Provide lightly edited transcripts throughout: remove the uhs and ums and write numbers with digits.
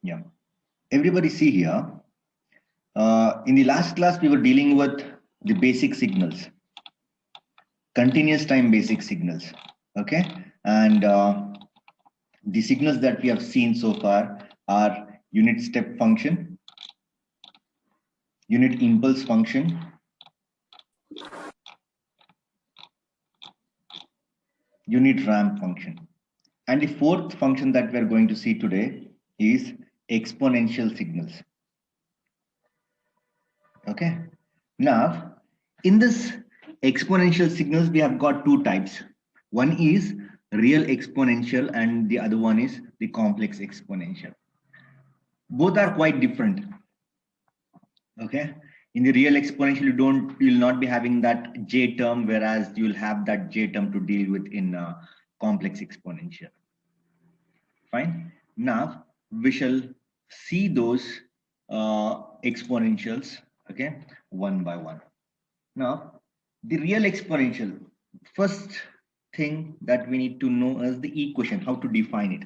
Yeah. Everybody see here. In the last class, we were dealing with the basic signals, continuous time basic signals. Okay. And the signals that we have seen so far are unit step function, unit impulse function, unit ramp function. And the fourth function that we're going to see today is exponential signals. Okay. Now, in this exponential signals, we have got two types. One is real exponential and the other one is the complex exponential. Both are quite different. Okay. In the real exponential, you'll not be having that j term, whereas you'll have that j term to deal with in complex exponential. Fine. Now we shall see those exponentials, okay, one by one. Now, the real exponential, first thing that we need to know is the equation, how to define it.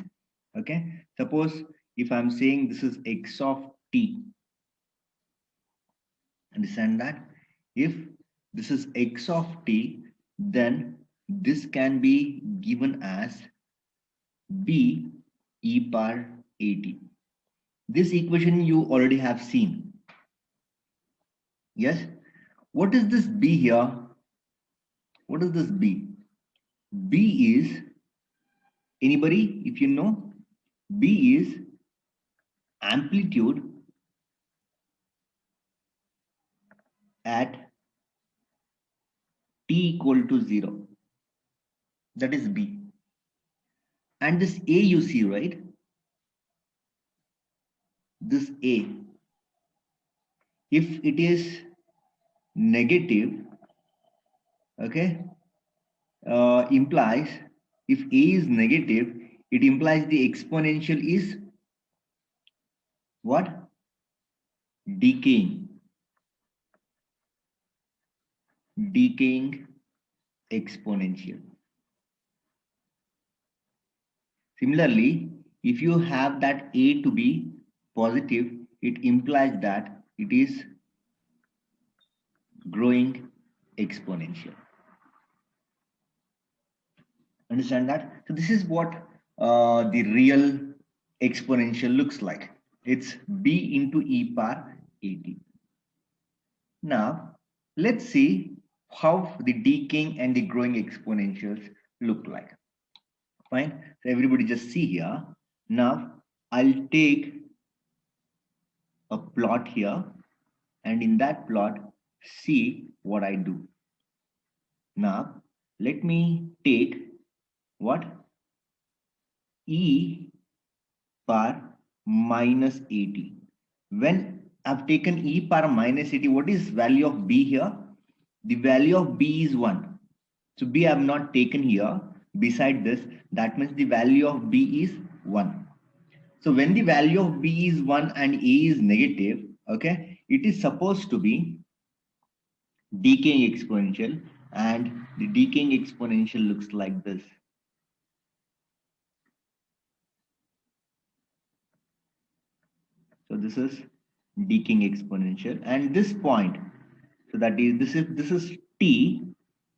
Okay. Suppose if I'm saying this is x of t, understand that if this is x of t, then this can be given as b e power at. This equation you already have seen. Yes. What is this b here? What is this b? B is, anybody, if you know, B is amplitude at t equal to 0. That is B. And this A you see, right? This A, if it is negative, okay, implies, if A is negative, it implies the exponential is what? Decaying. Decaying exponential. Similarly, if you have that A to be positive, it implies that it is growing exponential. Understand that? So this is what the real exponential looks like. It's b into e power at. Now, let's see how the decaying and the growing exponentials look like. Fine. So everybody just see here. Now, I'll take a plot here, and in that plot, see what I do. Now, let me take what? E power minus 80. When I've taken e power minus 80, what is value of b here? The value of b is 1. So b I have not taken here. Beside this, that means the value of b is 1. So when the value of b is 1 and a is negative, okay, it is supposed to be decaying exponential, and the decaying exponential looks like this. So this is decaying exponential, and this point, so that is this is t,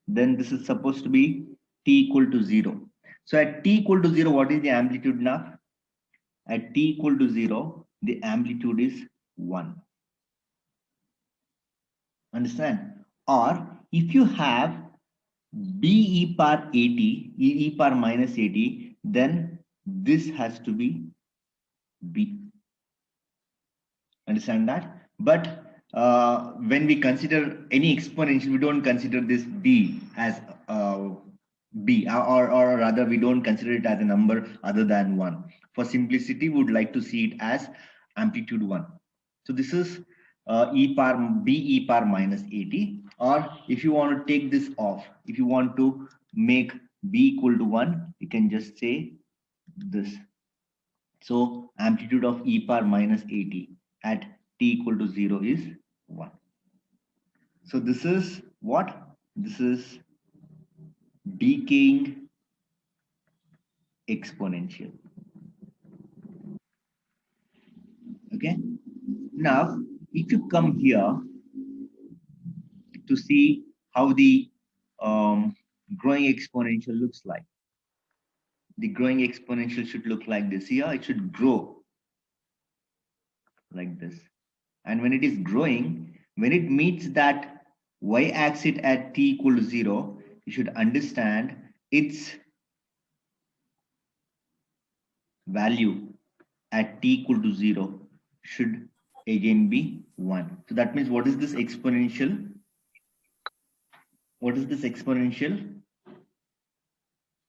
then this is supposed to be t equal to 0. So at t equal to 0, what is the amplitude now? At t equal to 0, the amplitude is 1. Understand? Or if you have b e power 80, e power minus 80, then this has to be b. Understand that? But when we consider any exponential, we don't consider this b as b, or rather we don't consider it as a number other than 1. For simplicity, we would like to see it as amplitude 1. So this is e power b e power minus 80. Or if you want to take this off, if you want to make b equal to 1, you can just say this. So amplitude of e power minus 80 at t equal to 0 is 1. So this is what? This is decaying exponential. Okay. Now, if you come here to see how the growing exponential looks like, the growing exponential should look like this. Here, it should grow like this. And when it is growing, when it meets that y-axis at t equal to 0, you should understand its value at t equal to 0 should again be 1. So that means what is this exponential? What is this exponential?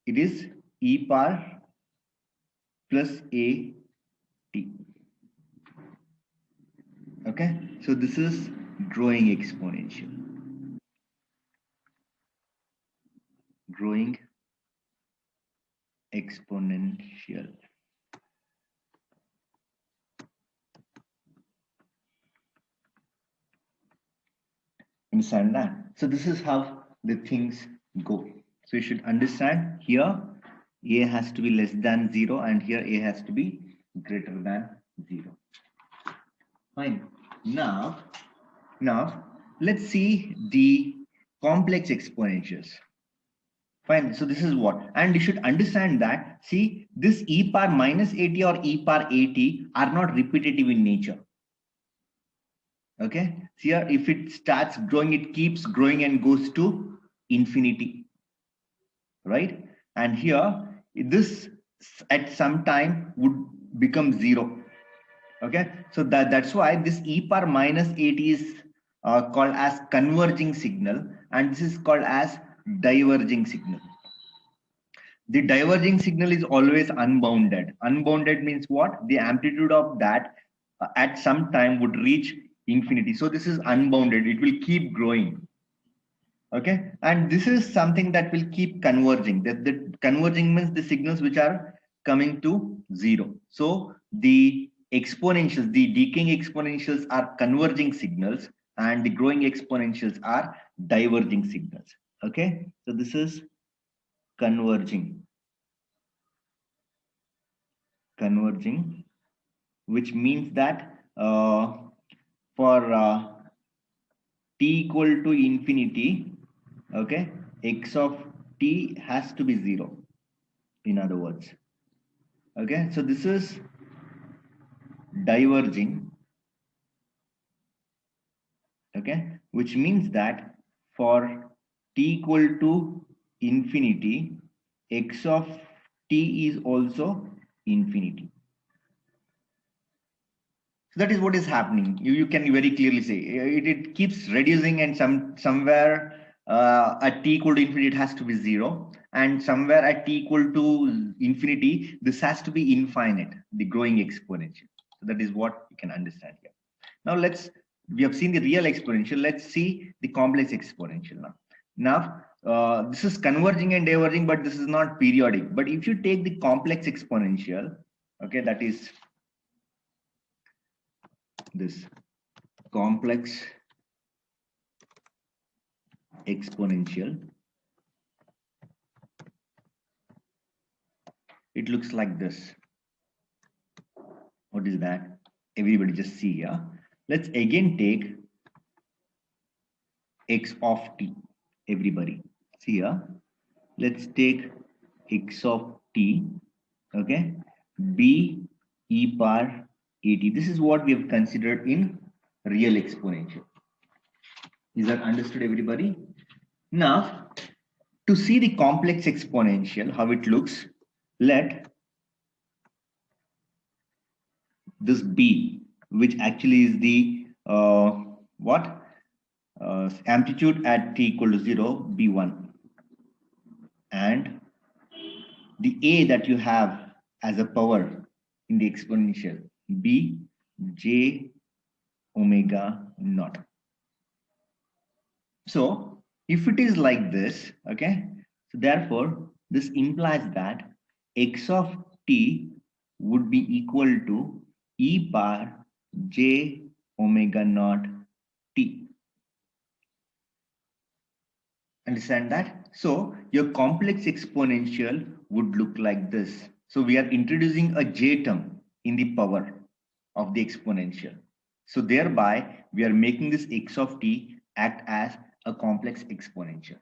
It is e power plus a t. Okay, so this is growing exponential. Growing exponential. Understand that? So this is how the things go. So you should understand here a has to be less than 0 and here a has to be greater than 0. Fine. Now let's see the complex exponentials. Fine. So this is what, and you should understand that, see, this e power minus at or e power at are not repetitive in nature. Okay. So here, if it starts growing, it keeps growing and goes to infinity, right? And here, this at some time would become 0. Okay. So that's why this e power minus at is called as converging signal, and this is called as diverging signal. The diverging signal is always unbounded. Unbounded means what? The amplitude of that at some time would reach infinity. So this is unbounded. It will keep growing. Okay. And this is something that will keep converging. The converging means the signals which are coming to 0. So the exponentials, the decaying exponentials are converging signals and the growing exponentials are diverging signals. Okay. So this is converging, which means that for t equal to infinity, okay, x of t has to be 0, in other words. Okay, so this is diverging, okay, which means that for t equal to infinity, x of t is also infinity. So that is what is happening. You can very clearly say it keeps reducing, and somewhere at t equal to infinity it has to be 0, and somewhere at t equal to infinity this has to be infinite, the growing exponential. So that is what you can understand here. Now we have seen the real exponential. Let's see the complex exponential now. Now this is converging and diverging, but this is not periodic. But if you take the complex exponential, okay, that is this complex exponential, it looks like this. What is that? Everybody just see here. Let's again take x of t. Everybody see here. Let's take x of t, okay, b e power at. This is what we have considered in real exponential. Is that understood, everybody? Now, to see the complex exponential, how it looks, let this b, which actually is the amplitude at t equal to 0, be 1, and the a that you have as a power in the exponential be j omega naught. So if it is like this, okay, so therefore this implies that x of t would be equal to e power j omega naught t. Understand that? So your complex exponential would look like this. So we are introducing a j term in the power of the exponential. So thereby we are making this x of t act as a complex exponential.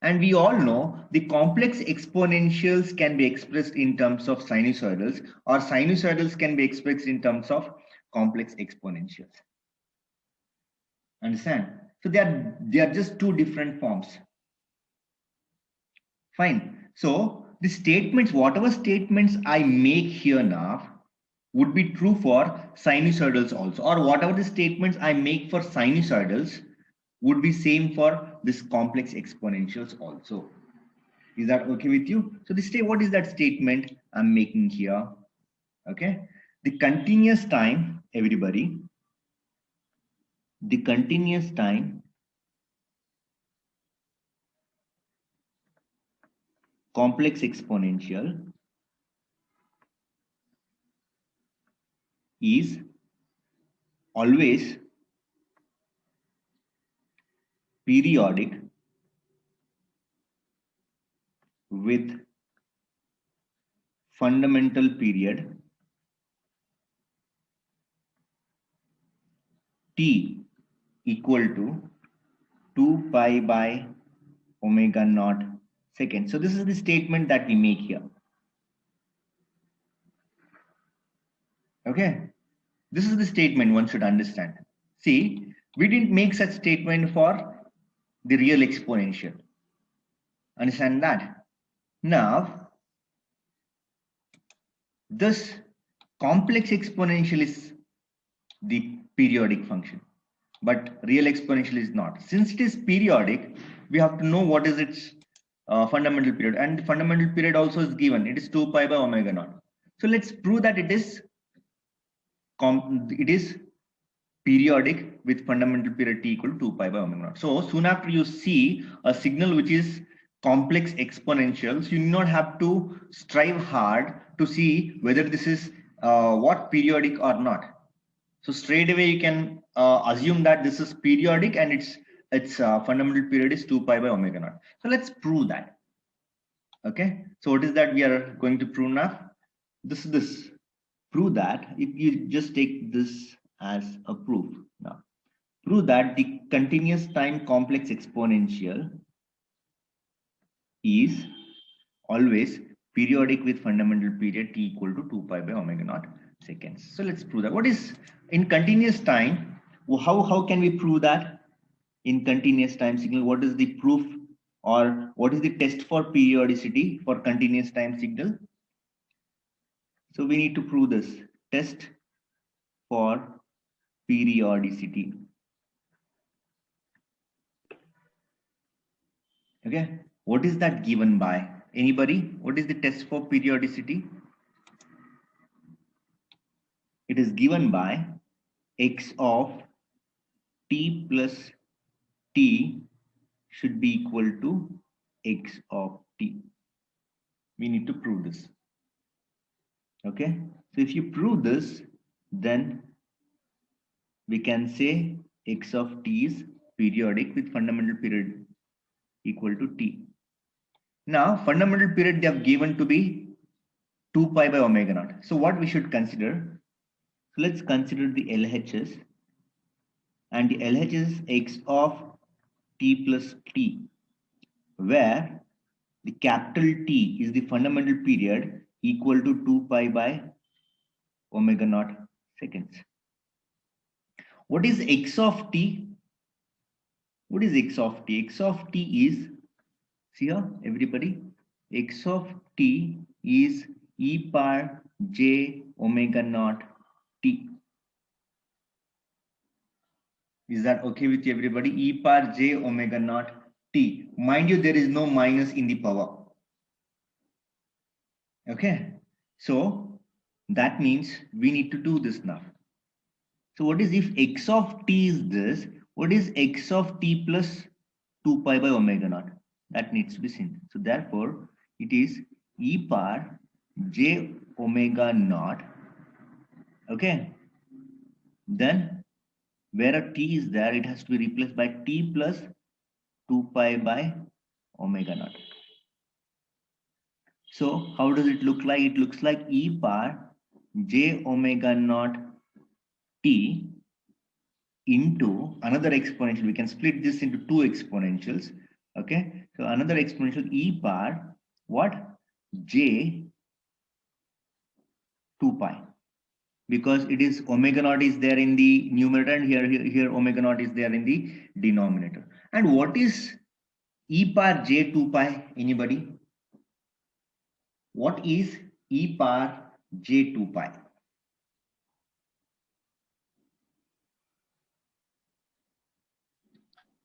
And we all know the complex exponentials can be expressed in terms of sinusoidals, or sinusoidals can be expressed in terms of complex exponentials. Understand? So they are just two different forms. Fine. So the statements, whatever statements I make here now, would be true for sinusoidals also, or whatever the statements I make for sinusoidals would be same for this complex exponentials also. Is that okay with you? So this what is that statement I'm making here? Okay, the continuous time, everybody, the continuous time complex exponential is always periodic with fundamental period t equal to 2 pi by omega naught second. So this is the statement that we make here. Okay, this is the statement one should understand. See, we didn't make such statement for the real exponential. Understand that? Now, this complex exponential is the periodic function, but real exponential is not. Since it is periodic, we have to know what is its fundamental period, and the fundamental period also is given. It is 2 pi by omega naught. So let's prove that it is periodic with fundamental period t equal to 2 pi by omega naught. So soon after you see a signal which is complex exponentials, you need not have to strive hard to see whether this is what periodic or not. So straight away you can assume that this is periodic and its fundamental period is 2 pi by omega naught. So let's prove that. Okay. So what is that we are going to prove now? This. Prove that if you just take this as a proof. Now, prove that the continuous time complex exponential is always periodic with fundamental period t equal to 2 pi by omega naught seconds. So let's prove that. What is in continuous time? How can we prove that in continuous time signal? What is the proof, or what is the test for periodicity for continuous time signal? So we need to prove this test for periodicity. Okay, what is that given by? Anybody? What is the test for periodicity? It is given by x of t plus t should be equal to x of t. We need to prove this. Okay, so if you prove this, then we can say x of t is periodic with fundamental period equal to t. Now, fundamental period they have given to be 2 pi by omega naught. So what we should consider? So let's consider the LHS, and the LHS is x of t plus t, where the capital T is the fundamental period equal to 2 pi by omega naught seconds. What is x of t? What is x of t? X of t is, see here everybody, x of t is e power j omega naught t. Is that okay with you, everybody? E power j omega naught t. Mind you, there is no minus in the power. Okay, so that means we need to do this now. So what is if x of t is this? What is x of t plus 2 pi by omega naught? That needs to be seen. So therefore, it is e power j omega naught. Okay. Then where a t is there, it has to be replaced by t plus 2 pi by omega naught. So how does it look like? It looks like e power j omega naught t into another exponential. We can split this into two exponentials. Okay, so another exponential e power what? J 2 pi, because it is omega naught is there in the numerator, and here omega naught is there in the denominator. And what is e power j 2 pi? Anybody? What is e power j 2 pi?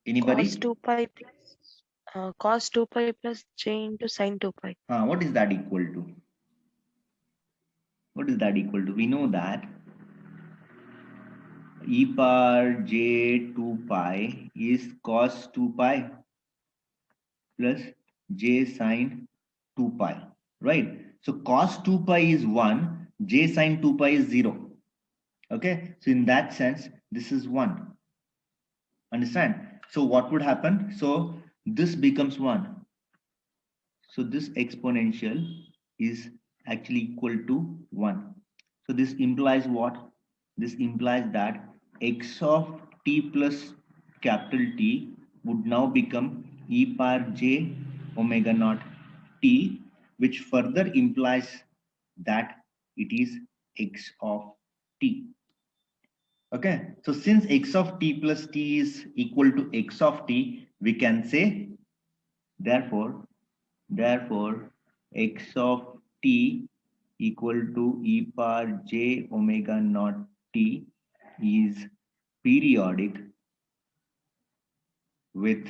Anybody? Cos 2 pi plus j into sin 2 pi. What is that equal to? What is that equal to? We know that e power j 2 pi is cos 2 pi plus j sine 2 pi, right? So cos 2 pi is 1, j sine 2 pi is 0. Okay, so in that sense, this is 1. Understand? So what would happen? So this becomes 1. So this exponential is actually equal to 1. So this implies what? This implies that x of t plus capital T would now become e power j omega naught t, which further implies that it is x of t. Okay, so since x of t plus t is equal to x of t, we can say therefore x of t equal to e power j omega naught t is periodic with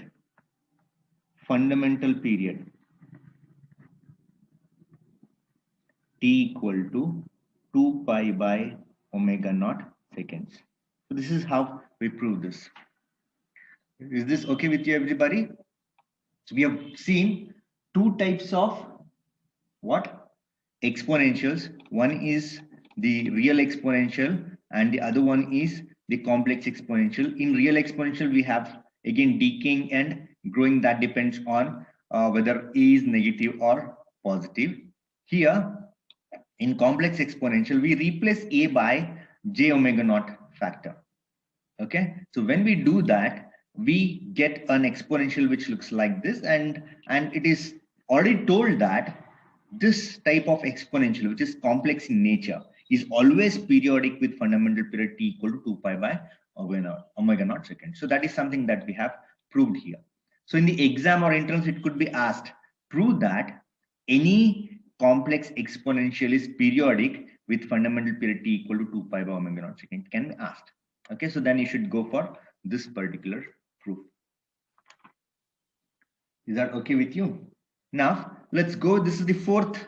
fundamental period t equal to 2 pi by omega naught seconds. So this is how we prove this. Is this okay with you, everybody? So we have seen two types of what? Exponentials. One is the real exponential and the other one is the complex exponential. In real exponential, we have again decaying and growing. That depends on whether a is negative or positive. Here in complex exponential, we replace a by j omega naught factor. Okay, so when we do that, we get an exponential which looks like this, and it is already told that this type of exponential, which is complex in nature, is always periodic with fundamental period t equal to 2 pi by omega naught second. So that is something that we have proved here. So in the exam or entrance, it could be asked, prove that any complex exponential is periodic with fundamental period t equal to 2 pi by omega naught second, can be asked. Okay, so then you should go for this particular proof. Is that okay with you? Now let's go. This is the fourth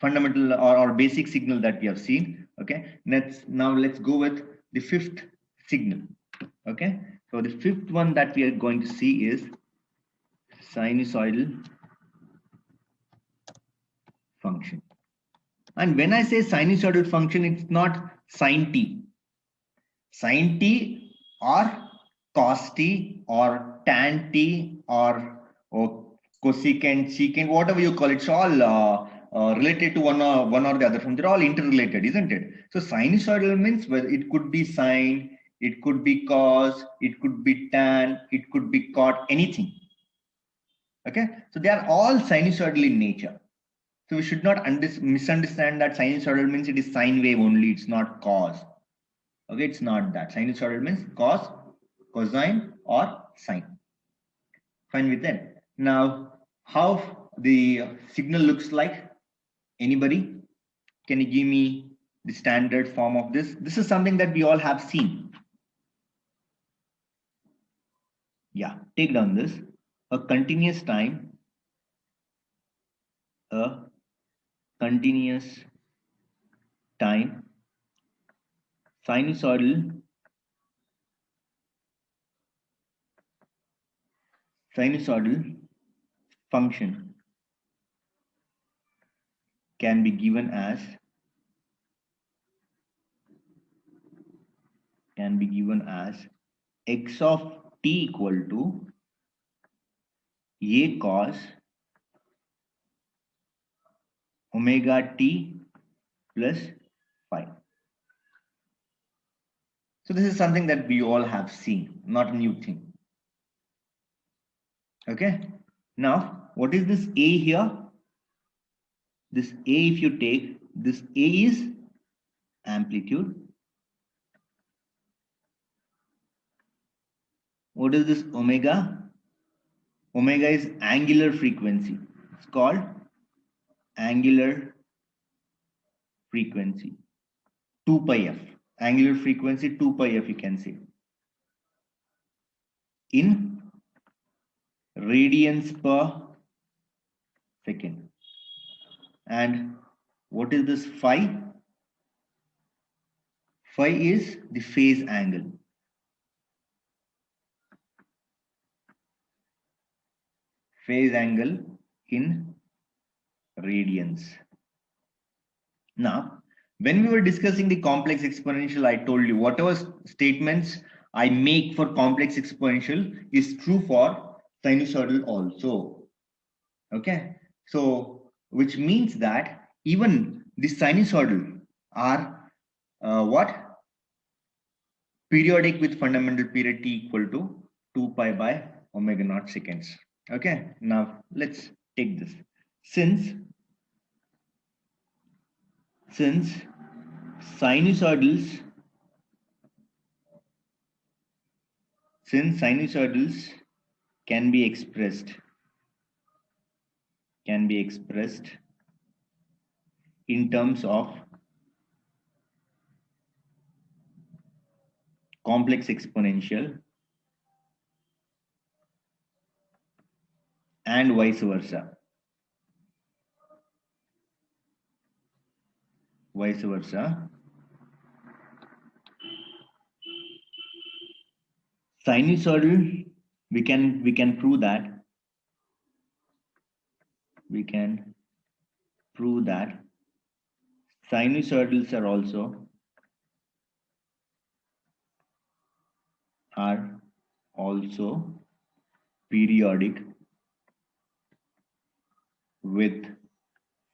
fundamental or basic signal that we have seen. Okay, let's go with the fifth signal. Okay, so the fifth one that we are going to see is sinusoidal function. And when I say sinusoidal function, it's not sine t. Sine t or cos t or tan t or cosecant, secant, whatever you call it, it's all related to one or the other form. They're all interrelated, isn't it? So sinusoidal means, well, it could be sine, it could be cos, it could be tan, it could be cot, anything. Okay, so they are all sinusoidal in nature. So we should not misunderstand that sinusoidal means it is sine wave only, it's not cos. Okay, it's not that. Sinusoidal means cos, cosine or sine. Fine with that. Now, how the signal looks like? Anybody? Can you give me the standard form of this? This is something that we all have seen. Yeah, take down this. A continuous time, sinusoidal function can be given as x of t equal to a cos omega t plus phi. So this is something that we all have seen, not a new thing. Okay. Now, what is this A here? This A, if you take, this A is amplitude. What is this omega? Omega is angular frequency. It's called angular frequency. 2 pi f. Angular frequency 2 pi f, you can say. In radians per second. And what is this phi? Phi is the phase angle. Phase angle in radians. Now, when we were discussing the complex exponential, I told you whatever statements I make for complex exponential is true for sinusoidal also. Okay, so which means that even the sinusoidal are what? Periodic with fundamental period t equal to 2 pi by omega naught seconds. Okay, now let's take this. Since sinusoidals can be expressed in terms of complex exponential and vice versa. Sinusoidal, we can prove that. Sinusoidals are also periodic with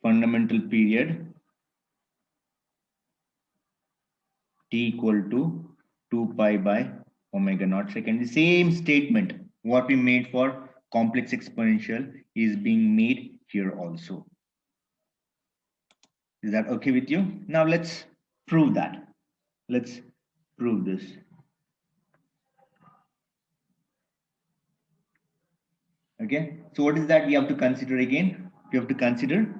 fundamental period t equal to 2 pi by omega naught second. The same statement what we made for complex exponential is being made here also. Is that okay with you? Now let's prove that. Let's prove this. Okay, so what is that we have to consider again? We have to consider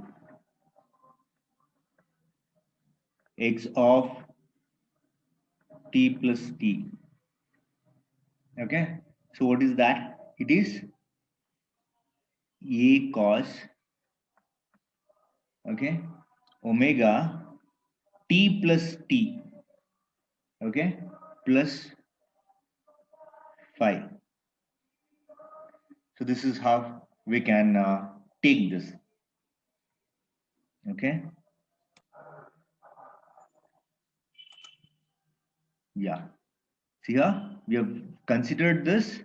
x of t plus t. Okay, so what is that? It is a cos, okay, omega t plus t, okay, plus phi. So this is how we can take this. Okay. Yeah. See here, we have considered this.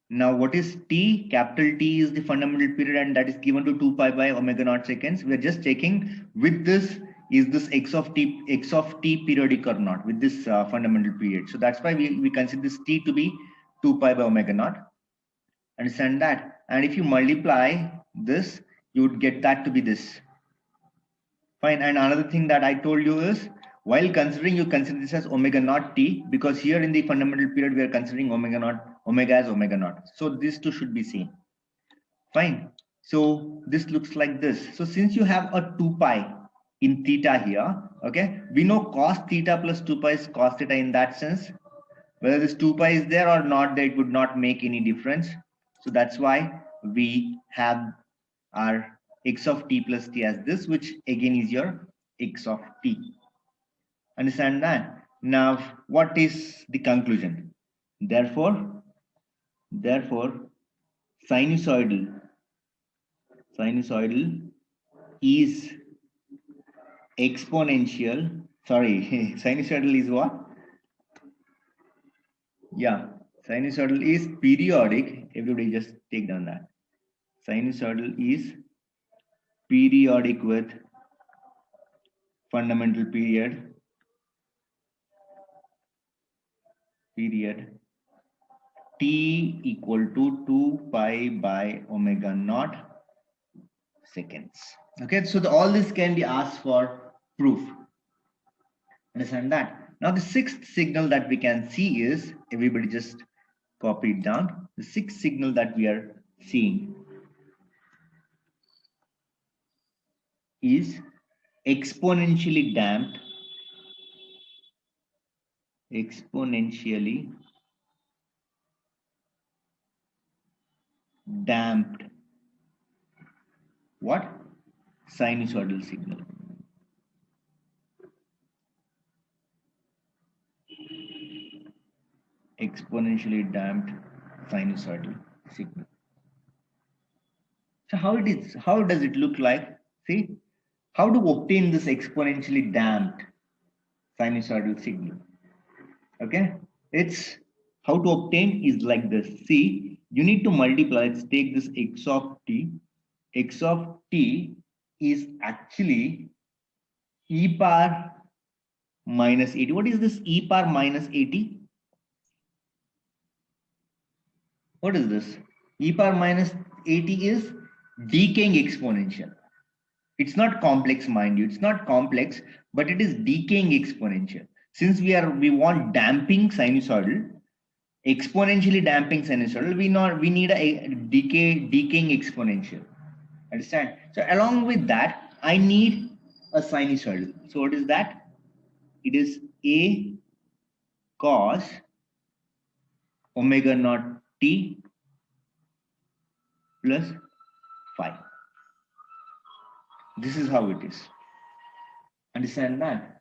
Now, what is t? Capital T is the fundamental period, and that is given to 2 pi by omega naught seconds. We are just checking with this, is this x of t periodic or not with this fundamental period. So that's why we consider this t to be 2 pi by omega naught. Understand that? And if you multiply this, you would get that to be this. Fine. And another thing that I told you is, while considering, you consider this as omega naught t, because here in the fundamental period we are considering omega as omega naught. So these two should be same. Fine. So this looks like this. So since you have a 2 pi in theta here, okay, we know cos theta plus 2 pi is cos theta in that sense. Whether this 2 pi is there or not, that it would not make any difference. So that's why we have our x of t plus t as this, which again is your x of t. Understand that? Now, what is the conclusion? Therefore, sinusoidal is exponential. Sorry, sinusoidal is what? Yeah, sinusoidal is periodic. Everybody just take down that. Sinusoidal is periodic with fundamental period period t equal to 2 pi by omega naught seconds. Okay, so all this can be asked for proof. Understand that? Now the sixth signal that we can see is, everybody just copy it down. The sixth signal that we are seeing is exponentially damped what? Sinusoidal signal. Exponentially damped sinusoidal signal. So how does it look like? See, how to obtain this exponentially damped sinusoidal signal? Okay, it's how to obtain is like this. See, you need to multiply. Let's take this x of t. X of t is actually e power minus 80. What is this e power minus 80? What is this? E power minus 80 is decaying exponential. It's not complex, mind you. It's not complex, but it is decaying exponential. Since we want damping sinusoidal, exponentially damping sinusoidal, we need a decaying exponential. Understand? So along with that, I need a sinusoidal. So what is that? It is a cos omega naught t plus phi. This is how it is. Understand that?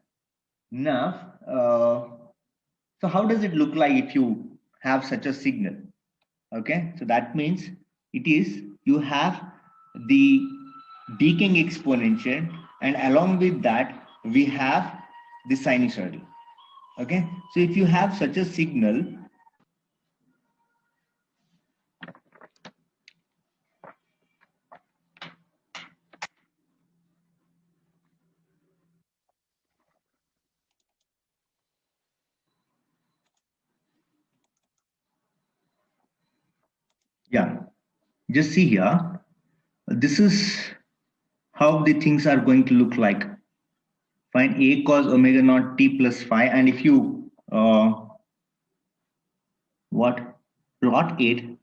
Now, so how does it look like if you have such a signal? Okay, so that means it is you have the decaying exponential, and along with that we have the sinusoidal. Okay, so if you have such a signal, yeah, just see here, this is how the things are going to look like. Find a cos omega naught t plus phi, and if you plot it,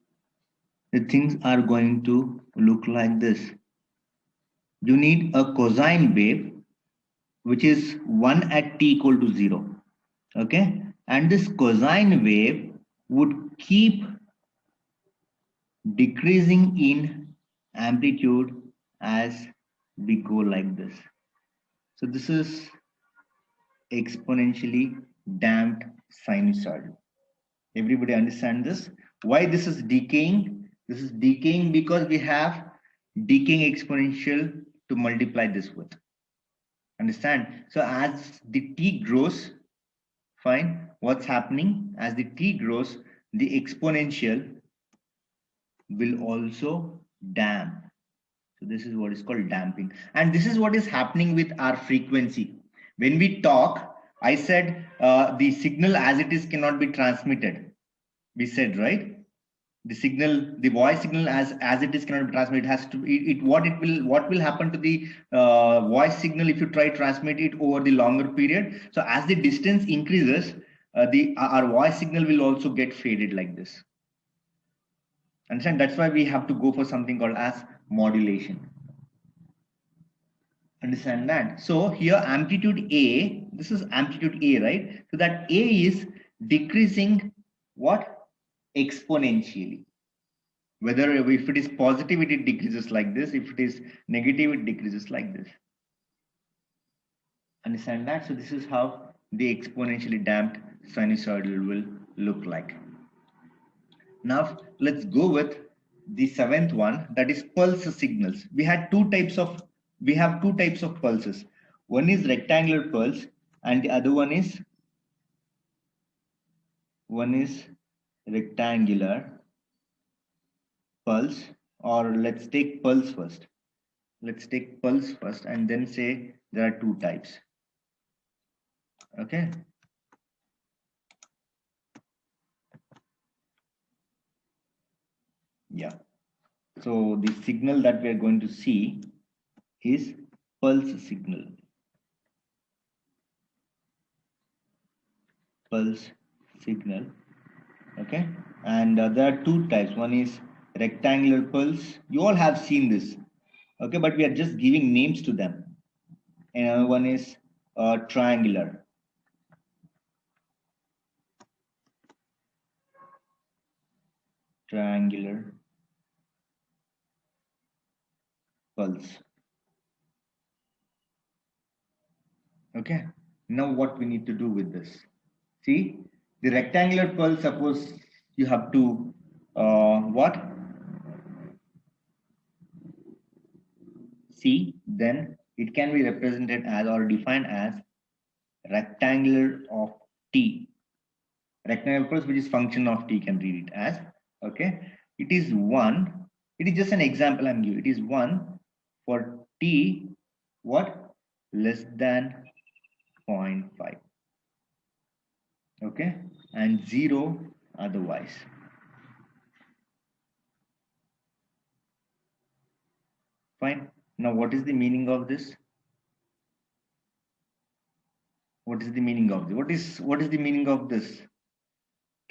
the things are going to look like this. You need a cosine wave which is 1 at t equal to 0. Okay, and this cosine wave would keep decreasing in amplitude as we go like this. So this is exponentially damped sinusoid. Everybody understand this? Why this is decaying? This is decaying because we have decaying exponential to multiply this with. Understand? So as the t grows, fine, what's happening? As the t grows, the exponential will also damp. So this is what is called damping. And this is what is happening with our frequency. When we talk, I said the signal as it is cannot be transmitted. We said, right? The signal, the voice signal as it is cannot be transmitted. It has to what will happen to the voice signal if you try to transmit it over the longer period. So as the distance increases, our voice signal will also get faded like this. Understand? That's why we have to go for something called as modulation. Understand that? So here amplitude A, this is amplitude A, right? So that A is decreasing what? Exponentially. Whether if it is positive, it decreases like this. If it is negative, it decreases like this. Understand that? So this is how the exponentially damped sinusoidal will look like. Now let's go with the seventh one, that is pulse signals. We have two types of pulses. One is rectangular pulse and the other one is rectangular pulse, or let's take pulse first. Let's take pulse first and then say there are two types. Okay. Yeah. So the signal that we are going to see is pulse signal. Pulse signal. Okay. And there are two types. One is rectangular pulse. You all have seen this. Okay, but we are just giving names to them. And another one is triangular. Triangular pulse. Okay. Now what we need to do with this? See, the rectangular pulse, suppose you have to what? See, then it can be represented as or defined as rectangular of t. Rectangular pulse, which is function of t, you can read it as, okay. It is 1. It is just an example I'm giving. It is 1 for t, what? Less than 0.5. Okay, and 0 otherwise. Fine. Now what is the meaning of this? What is the meaning of this? What is the meaning of this?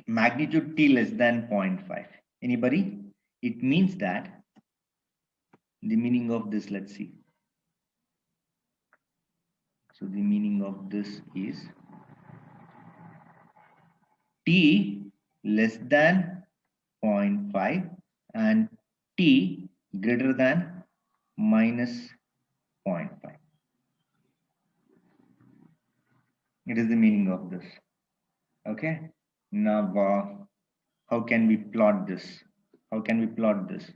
Magnitude t less than 0.5. Anybody? It means that the meaning of this, let's see. So the meaning of this is t less than 0.5 and t greater than minus 0.5. It is the meaning of this. Okay. Now, how can we plot this? How can we plot this?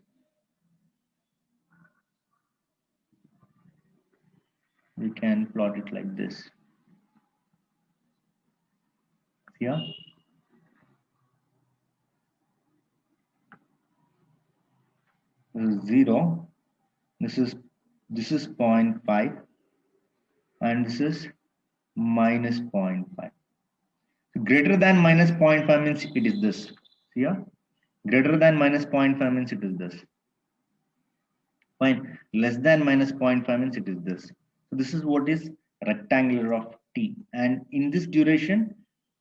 We can plot it like this. Here. This is 0. This is 0.5 and this is minus 0.5. So greater than minus 0.5 means it is this. Here. Greater than minus 0.5 means it is this. Fine. Less than minus 0.5 means it is this. So this is what is rectangular of t. And in this duration,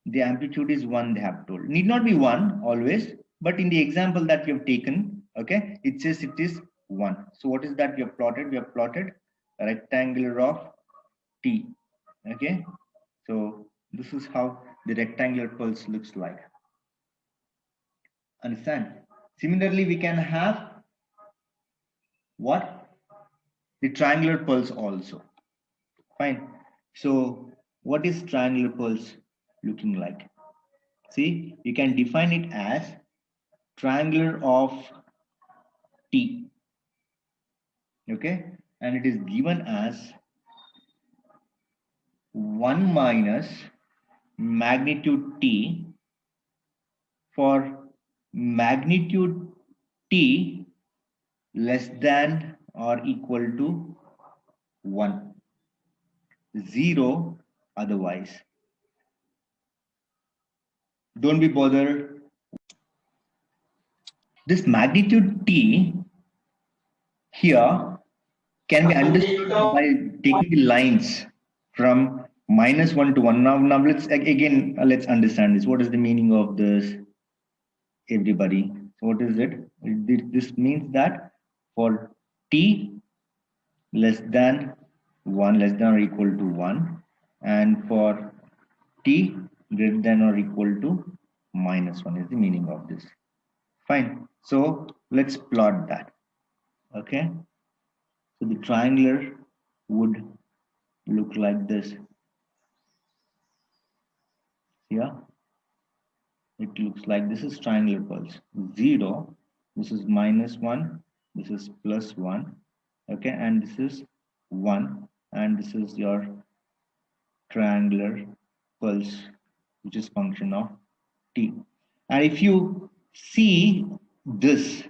the amplitude is 1, they have told. Need not be 1 always, but in the example that we have taken, okay, it says it is 1. So what is that we have plotted? We have plotted a rectangular of t. Okay. So this is how the rectangular pulse looks like. Understand? Similarly, we can have what? The triangular pulse also. Fine. So what is triangular pulse looking like? See, you can define it as triangular of t. Okay, and it is given as 1 minus magnitude t for magnitude t less than or equal to 1, 0 otherwise. Don't be bothered. This magnitude t here can be understood by taking the lines from -1 to 1. Now let's again let's understand this. What is the meaning of this, everybody? So what is it? This means that for t less than 1, less than or equal to 1, and for t greater than or equal to -1 is the meaning of this. Fine. So let's plot that. Okay. So the triangular would look like this. Yeah. It looks like this is triangular pulse. 0. This is -1. This is +1. Okay. And this is 1. And this is your triangular pulse, which is function of t. And if you see this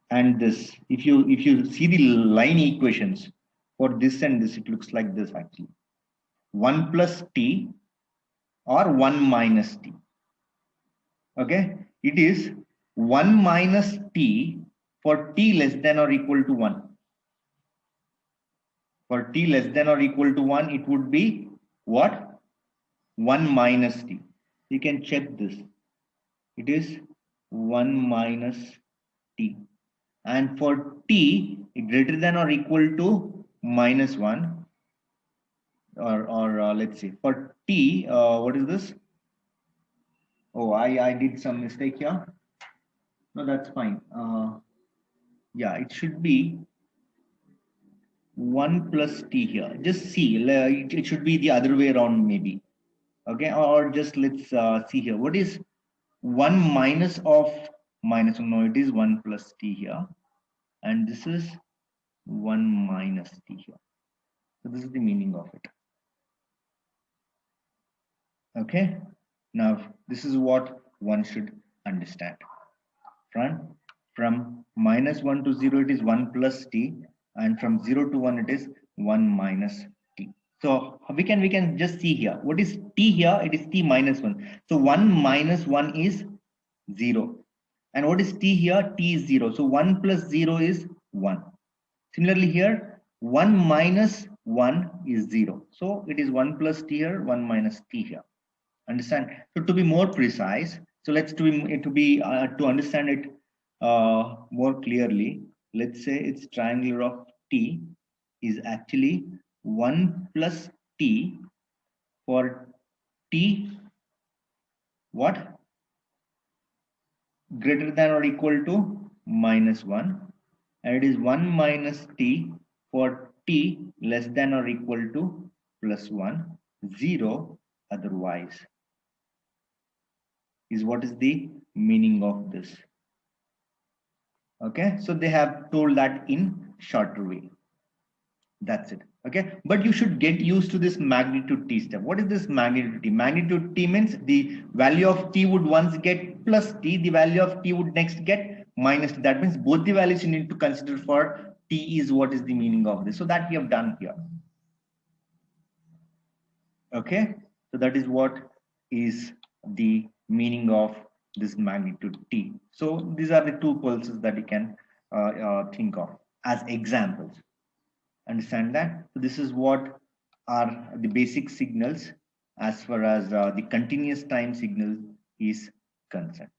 and this, if you see the line equations for this and this, it looks like this actually. 1 plus t or 1 minus t. Okay, it is 1 minus t for t less than or equal to 1. For t less than or equal to 1, it would be what? 1 minus t. You can check this. It is 1 minus t. And for t greater than or equal to minus 1, or let's see, for t, what is this? Oh, I did some mistake here. No, that's fine. Yeah, it should be 1 plus t here. Just see, it should be the other way around maybe. Okay, or just let's see here. What is 1 minus of minus 1? No, it is 1 plus t here. And this is 1 minus t here. So this is the meaning of it. Okay, now this is what one should understand. From minus 1 to 0, it is 1 plus t, and from 0 to 1, it is 1 minus t. So we can just see here. What is t here? It is t minus 1. So 1 minus 1 is 0. And what is t here? T is 0. So 1 plus 0 is 1. Similarly here, 1 minus 1 is 0. So it is 1 plus t here, 1 minus t here. Understand? So to be more precise, so let's to understand it more clearly, let's say its triangular of t is actually 1 plus t for t what? Greater than or equal to minus 1, and it is 1 minus t for t less than or equal to plus 1, 0 otherwise, is what is the meaning of this. Okay, so they have told that in shorter way. That's it. Okay, but you should get used to this magnitude t step. What is this magnitude t? Magnitude t means the value of t would once get plus t, the value of t would next get minus t. That means both the values you need to consider for t is what is the meaning of this. So that we have done here. Okay, so that is what is the meaning of this magnitude t. So these are the two pulses that you can think of as examples. Understand that? So this is what are the basic signals as far as the continuous time signal is concerned.